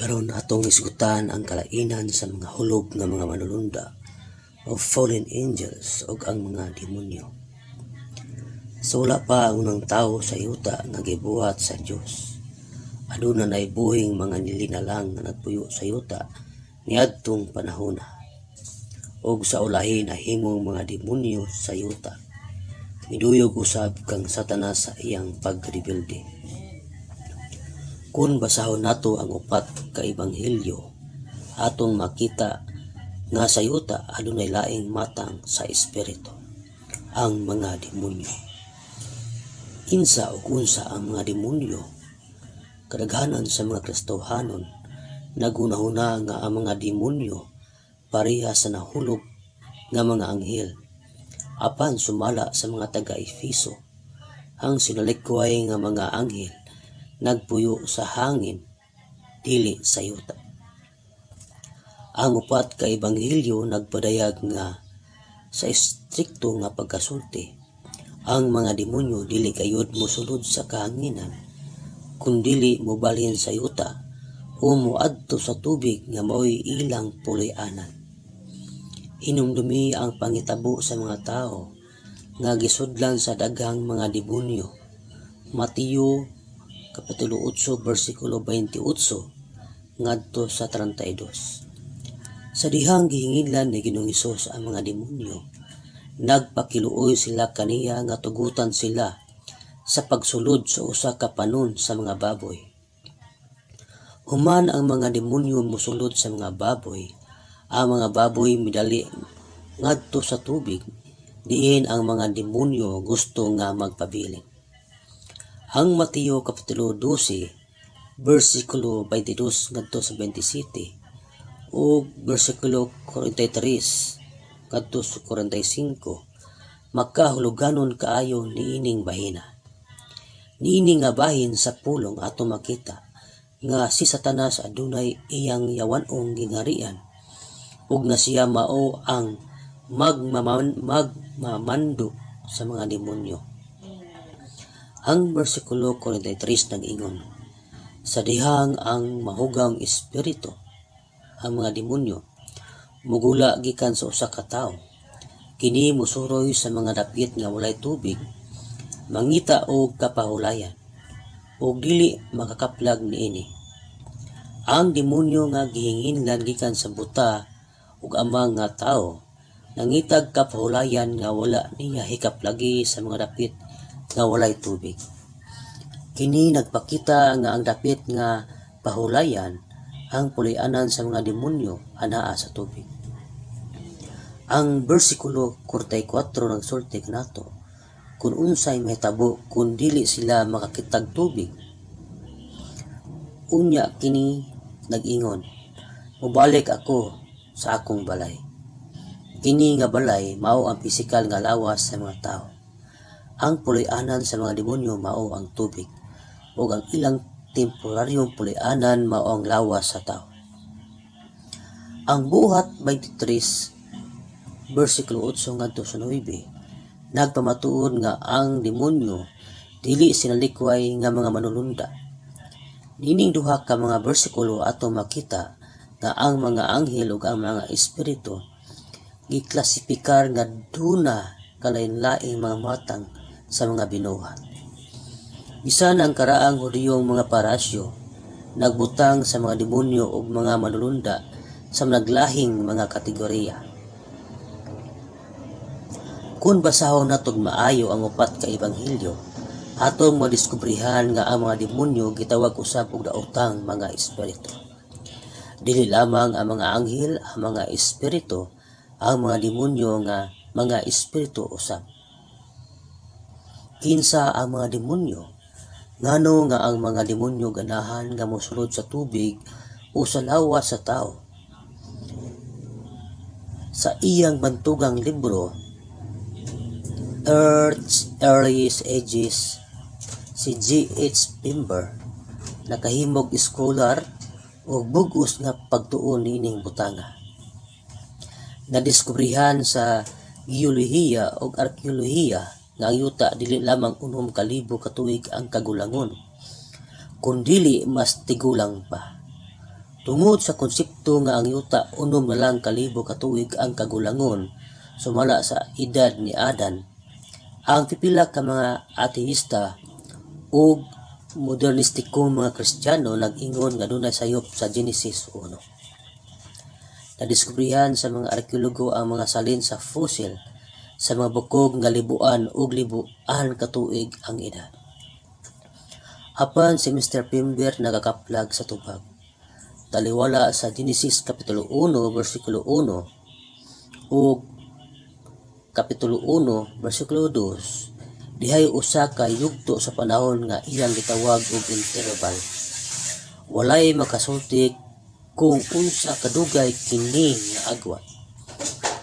Karon atong isgutan ang kalainan sa mga hulog nga mga manulunda o fallen angels o ang mga demonyo. So wala pa ang unang tao sa yuta nga gibuhat sa Dios. Aduna nay buhing mga nilinalang nga nagpuyo sa yuta niadtong panahona. Og sa ulahi nahimong mga demonyo sa yuta. Miduyog usab kang Satanas sa iyang pagrebelde. Kung basahon nato ang upat ka ebanghelyo, atong makita nga sa yuta adunay laing matang sa espiritu, ang mga demonyo. Kinsa o unsa ang mga demonyo? Kadaghanan sa mga Kristohanon nagunahuna nga ang mga demonyo pareha sa nahulog nga mga anghel. Apan sumala sa mga taga-Efeso, ang sinalikway nga mga anghel nagpuyo sa hangin, dili sa yuta. Ang upat ka ebanghelyo nagpadayag nga sa istrikto nga pagkasulti, ang mga demonyo dili gayud mosulod sa kahanginan, kundili mobalhin sa yuta o moadto sa tubig nga mao'y ilang puloy-anan. Hinumdumi ang pangitabo sa mga tao nga gisudlan sa daghang mga demonyo. Mateo Kapitulo 8 versikulo 28 ngadto sa 32. Sa dihang gihingilan ni Ginoong Hesus ang mga demonyo, nagpakiluoy sila kaniya nga tugutan sila sa pagsulod sa usa ka panon sa mga baboy. Human ang mga demonyo mosulod sa mga baboy, ang mga baboy midali ngadto sa tubig, diin ang mga demonyo gusto nga magpabilin. Ang Mateo Kapitulo 12 versikulo 22 ngadto sa 27 o versikulo 43 ngadto sa 45 makahuluganon kaayo niining bahina. Niining nga bahin sa pulong ato makita nga si Satanas adunay iyang yawanong gingharian ug nga siya mao ang magmamando sa mga demonyo. Ang versikulo 43 nag-ingon, sa dihang ang mahugang espiritu, ang mga demonyo, mugula gikan sa usa ka tawo. Kini musuroy sa mga dapit nga walay tubig, mangita og kapahulayan, ug dili makakaplag niini. Ang demonyo nga gihinginlan gikan sa buta ug amang nga tawo, nangitag kapahulayan nga wala niya hikaplagi sa mga dapit nga walay tubig. Kini nagpakita nga ang dapit nga pahulayan ang puloy-anan sa mga demonyo anaa sa tubig. Ang bersikulo 44 nagsulti nato, kung unsay mahitabo kung dili sila makakitag tubig. Unya kini nag-ingon, mubalik ako sa akong balay. Kini nga balay mao ang pisikal nga lawas sa mga tao. Ang puloy-anan sa mga demonyo mao ang tubig, ug ang ilang temporaryong puloy-anan mao ang lawas sa tao. Ang buhat 23 versikulo 8 ngadto sa 9 nagpamatuod nga ang demonyo dili sinalikway nga mga manulunda. Nining duha ka mga bersikulo ato makita nga ang mga anghel ug ang mga espiritu giklasipikar nga duna kalain-laing mga matang sa mga binuhat. Bisan ang karaang Hudiyong mga parasyo nagbutang sa mga demonyo ug mga manulunda sa naglahing mga kategorya. Kung basahon natog maayo ang upat ka ebanghelyo, atong madiskubrihan nga ang mga demonyo gitawag usab og daotang mga espiritu. Dili lamang ang mga anghel, ang mga espiritu, ang mga demonyo nga mga espiritu usab. Kinsa ang mga demonyo? Ngano nga ang mga demonyo ganahan nga mosulod sa tubig o sa lawas sa tao? Sa iyang bantugang libro, Earth's Earliest Ages, si G.H. Pember, nakahimog scholar o bugos nga pagtuon nining butanga. Nadiskubrihan sa geolohiya o arkeolohiya nga ang yuta dili lamang 6,000 katuig ang kagulangon, kundili mas tigulang pa. Tungod sa konsepto nga ang yuta unom na lang kalibo katuig ang kagulangon sumala sa edad ni Adan, ang pipila ka mga ateista ug modernistikong mga Kristiyano nag-ingon nga dunay sayop sa Genesis 1. Nadiskubrihan sa mga arkeologo ang mga salin sa fossil sa mga bukog nga libuan ug libuan katuig ang edad. Apan si Mr. Pimber nagakaplag sa tubag. Taliwala sa Genesis Kapitulo 1, versikulo 1 ug Kapitulo 1, versikulo 2, dihay usa ka yugto sa panahon nga iyang gitawag og interval. Walay makasulti kung unsa kadugay kini nga agwat.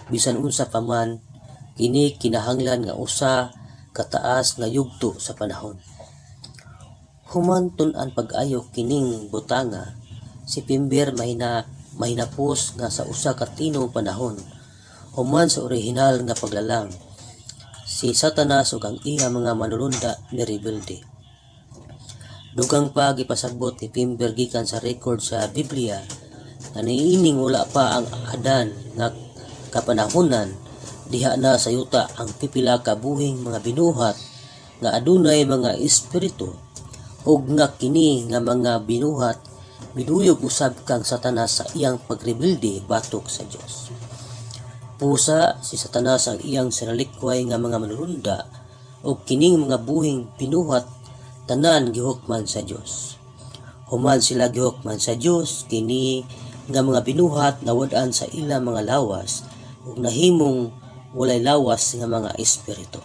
Bisan unsa pa man, kini kinahanglan nga usa kataas nga yugto sa panahon. Human tun-an pag-ayo kining butanga, si Pimber mahinapos nga sa usa ka tinong panahon, human sa orihinal nga paglalang, si Satanas ug ang iya mga manulunda ni rebelde. Dugang pa gipasabot ni Pimber gikan sa record sa Biblia nga niining wala pa ang Adan nga kapanahunan, diha na sa yuta ang pipila ka buhing mga binuhat nga adunay mga espiritu, ug nga kini nga mga binuhat miduyog usab kang Satanas sa iyang pagrebelde batok sa Dios. Pusa si Satanas ang iyang sinalikway nga mga manulunda ug kining mga buhing binuhat tanan gihukman sa Dios. Human sila gihukman sa Dios, kini nga mga binuhat nawad-an sa ilang mga lawas ug nahimong walay lawas nga mga espiritu.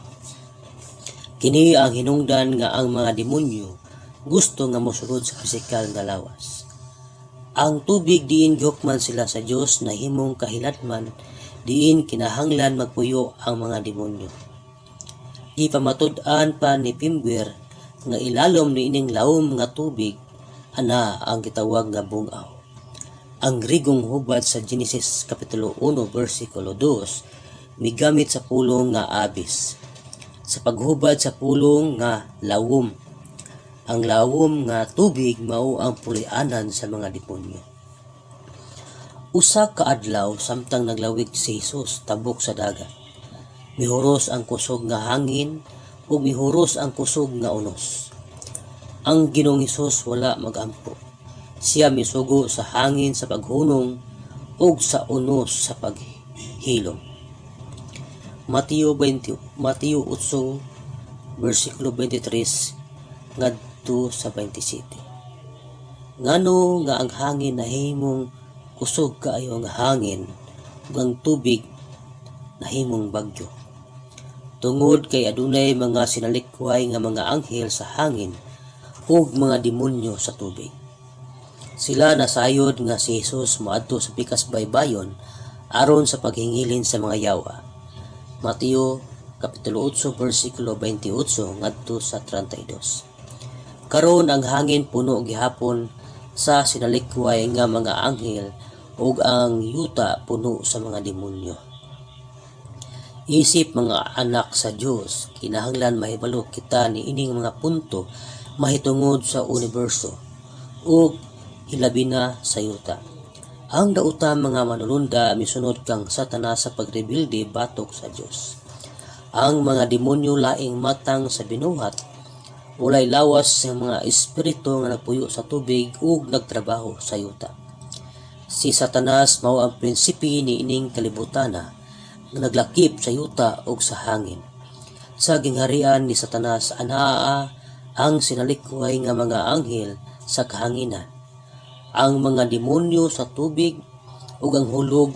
Kini ang hinungdan nga ang mga demonyo gusto nga mosulod sa pisikal nga lawas. Ang tubig diin gihukman sila sa Dios na himong kahilatman, diin kinahanglan magpuyo ang mga demonyo. Ipamatud-an pa ni Pimber nga ilalom ni ining lawom nga tubig ana ang gitawag nga bungaw. Ang rigong hubad sa Genesis Kapitulo 1, versikulo 2 migamit sa pulong nga abis. Sa paghubad sa pulong nga lawom, ang lawom nga tubig mao ang pulianan sa mga demonyo. Usa ka adlaw samtang naglawig si Jesus tabok sa dagat, mihuros ang kusog nga hangin ug mihuros ang kusog nga unos. Ang Ginoong Hesus wala magampo. Siya misugo sa hangin sa paghunong ug sa unos sa paghilom. Mateo 8, versikulo 23 ngadto sa 27. Ngano nga ang hangin nahimong kusog kaayo nga hangin ug ang tubig nahimong bagyo. Tungod kay adunay mga sinalikway nga mga anghel sa hangin ug mga demonyo sa tubig. Sila nasayod nga si Jesus moadto sa pikas baybayon aron sa paghingilin sa mga yawa. Mateo Kapitulo 8, versikulo 28 ngadto sa 32. Karon ang hangin puno gihapon sa sinalikway nga mga anghel ug ang yuta puno sa mga demonyo. Isip mga anak sa Dios, kinahanglan mahibalo kita ni ining mga punto mahitungod sa universo ug hilabi na sa yuta. Ang dauta mga manulunda misunod kang Satanas sa pagrebelde batok sa Dios. Ang mga demonyo laing matang sa binuhat, walay lawas sa mga espiritu nga nagpuyo sa tubig ug nagtrabaho sa yuta. Si Satanas mao ang prinsipi ni ining kalibutana nga naglakip sa yuta ug sa hangin. Sa gingharian ni Satanas anaa ang sinalikway nga mga anghel sa kahanginan, ang mga demonyo sa tubig ug ang hulog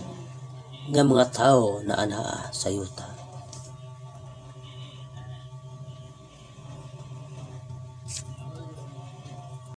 nga mga tao na anaa sa yuta.